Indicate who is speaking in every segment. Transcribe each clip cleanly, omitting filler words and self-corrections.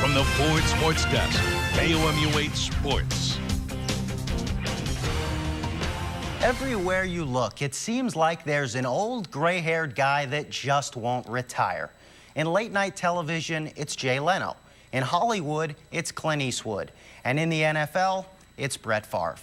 Speaker 1: From the Ford Sports Desk, KOMU8 Sports.
Speaker 2: Everywhere you look, it seems like there's an old gray-haired guy that just won't retire. In late-night television, it's Jay Leno. In Hollywood, it's Clint Eastwood. And in the NFL, it's Brett Favre.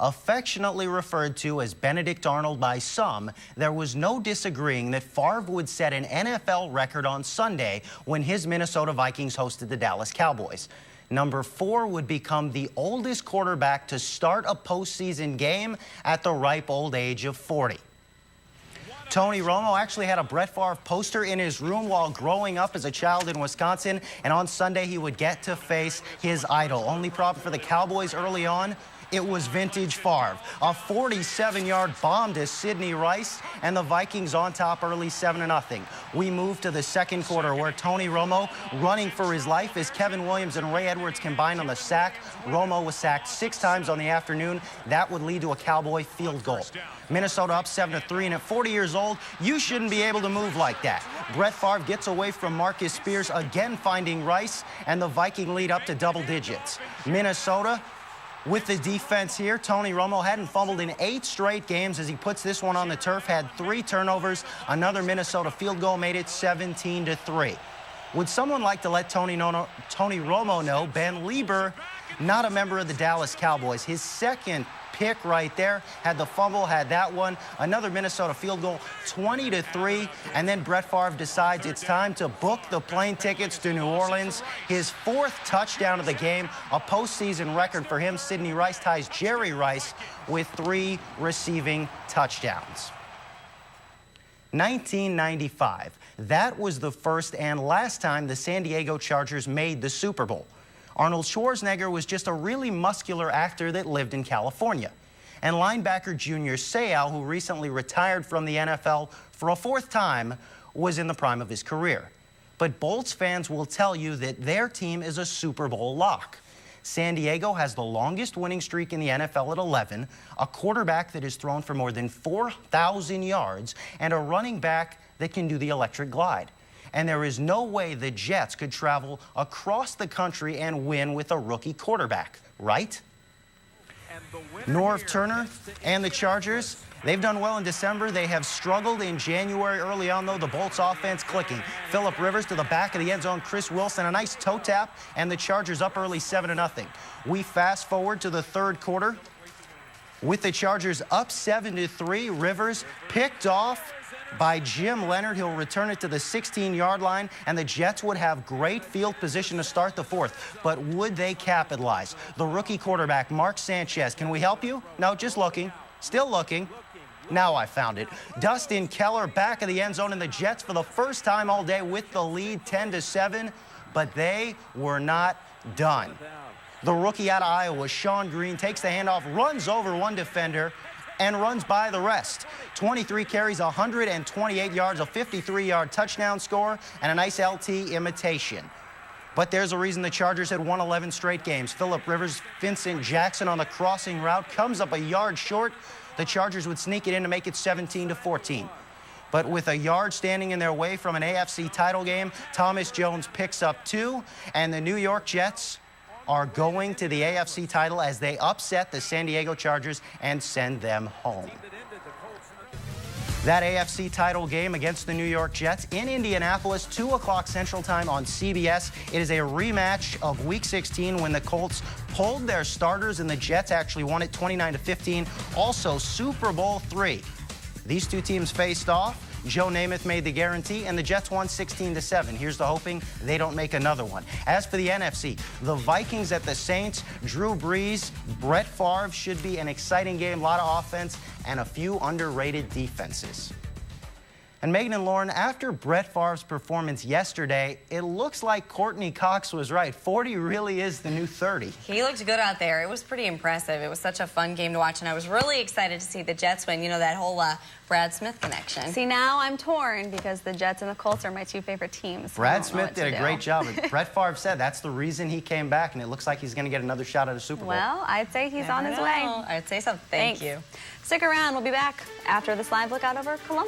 Speaker 2: Affectionately referred to as Benedict Arnold by some, there was no disagreeing that Favre would set an NFL record on Sunday when his Minnesota Vikings hosted the Dallas Cowboys. Number 4 would become the oldest quarterback to start a postseason game at the ripe old age of 40. Tony Romo actually had a Brett Favre poster in his room while growing up as a child in Wisconsin, and on Sunday he would get to face his idol. Only problem for the Cowboys early on, it was vintage Favre. A 47-yard bomb to Sidney Rice, and the Vikings on top early 7-0. We move to the second quarter where Tony Romo running for his life as Kevin Williams and Ray Edwards combined on the sack. Romo was sacked 6 times on the afternoon. That would lead to a Cowboy field goal. Minnesota up 7-3, and at 40 years old, you shouldn't be able to move like that. Brett Favre gets away from Marcus Spears, again finding Rice, and the Viking lead up to double digits. Minnesota with the defense here, Tony Romo hadn't fumbled in 8 straight games as he puts this one on the turf, had 3 turnovers. Another field goal made it 17-3. Would someone like to let Tony Romo know Ben Lieber, not a member of the Dallas Cowboys? His second pick right there, had the fumble, had that one. Another Minnesota field goal, 20-3, and then Brett Favre decides it's time to book the plane tickets to New Orleans. His 4th touchdown of the game, a postseason record for him. Sidney Rice ties Jerry Rice with 3 receiving touchdowns. 1995, that was the first and last time the San Diego Chargers made the Super Bowl. Arnold Schwarzenegger was just a really muscular actor that lived in California. And linebacker Junior Seau, who recently retired from the NFL for a 4th time, was in the prime of his career. But Bolts fans will tell you that their team is a Super Bowl lock. San Diego has the longest winning streak in the NFL at 11, a quarterback that has thrown for more than 4,000 yards, and a running back that can do the electric glide. And there is no way the Jets could travel across the country and win with a rookie quarterback, right? Norv Turner and the Chargers, they've done well in December. They have struggled in January. Early on, though, the Bolts offense clicking. Phillip Rivers to the back of the end zone. Chris Wilson, a nice toe tap, and the Chargers up early 7-0. We fast forward to the 3rd quarter with the Chargers up 7-3. Rivers picked off by Jim Leonard. He'll return it to the 16-yard line, and the Jets would have great field position to start the 4th. But would they capitalize? The rookie quarterback, Mark Sanchez. Can we help you? No, just looking. Still looking. Now I found it. Dustin Keller back of the end zone, and the Jets for the first time all day with the lead 10-7, but they were not done. The rookie out of Iowa, Sean Green, takes the handoff, runs over one defender, and runs by the rest. 23 carries, 128 yards, a 53-yard touchdown score, and a nice LT imitation. But there's a reason the Chargers had won 11 straight games. Phillip Rivers, Vincent Jackson on the crossing route, comes up a yard short. The Chargers would sneak it in to make it 17-14. But with a yard standing in their way from an AFC title game, Thomas Jones picks up 2, and the New York Jets are going to the AFC title as they upset the San Diego Chargers and send them home. That AFC title game against the New York Jets in Indianapolis, 2 o'clock Central Time on CBS. It is a rematch of Week 16 when the Colts pulled their starters and the Jets actually won it 29-15. Also, Super Bowl III. These 2 teams faced off. Joe Namath made the guarantee, and the Jets won 16-7. Here's the hoping they don't make another one. As for the NFC, the Vikings at the Saints, Drew Brees, Brett Favre should be an exciting game, a lot of offense, and a few underrated defenses. And Megan and Lauren, after Brett Favre's performance yesterday, it looks like Courtney Cox was right. 40 really is the new 30.
Speaker 3: He looked good out there. It was pretty impressive. It was such a fun game to watch, and I was really excited to see the Jets win. You know, that whole Brad Smith connection.
Speaker 4: See, now I'm torn because the Jets and the Colts are my 2 favorite teams. So
Speaker 2: Brad Smith did a great job. Brett Favre said that's the reason he came back, and it looks like he's going to get another shot at a Super Bowl.
Speaker 4: Well, I'd say he's on his way.
Speaker 3: I'd say so. Thank you.
Speaker 4: Stick around. We'll be back after this live look out over Columbus.